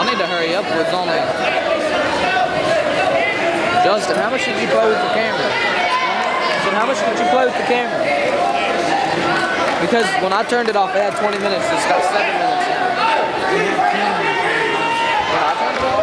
Y'all need to hurry up with only. Justin, how much did you play with the camera? I said, how much did you play with the camera? Because when I turned it off, it had 20 minutes. It's got 7 minutes now. When I turned it off?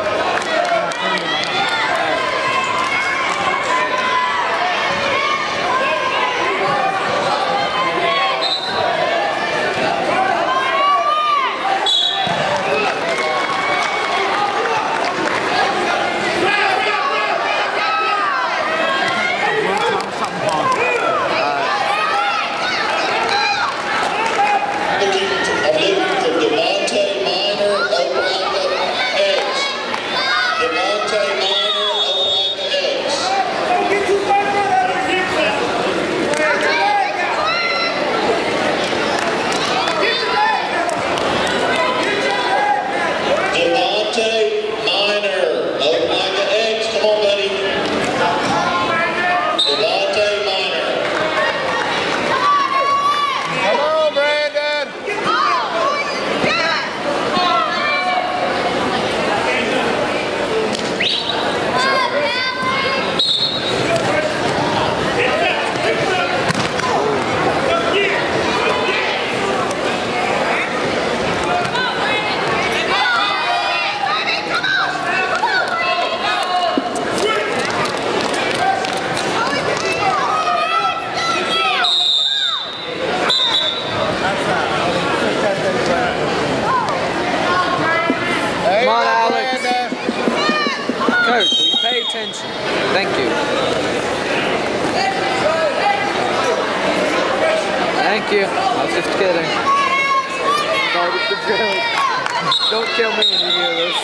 Attention. Thank you. Thank you. I was just kidding. Sorry with the joke. Don't kill me when you hear this.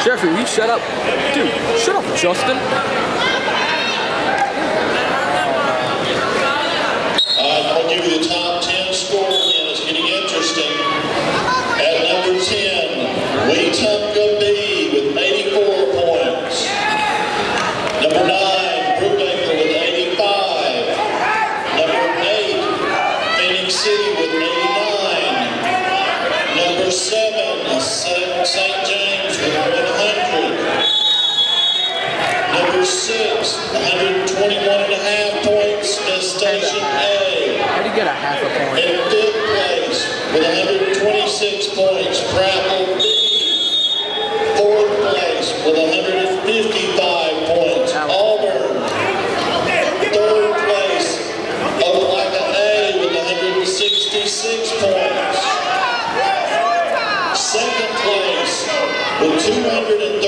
Jeffrey, will you shut up? Dude, shut up, Justin. I'll give you the top 10 score again. It's getting interesting. At number 10, Wetumpka B with 84 points. Number 9, Brubaker with 85. Number 8, Phoenix City with 89. Number 7, St. James with 100. Number 6, 121.5 points, Smith Station A. How do you get a half a point? In 5th place with 126 points, Prattle B. 4th place with 155 points, Auburn. 3rd place, Opelika A with 166 points. 2nd place with 200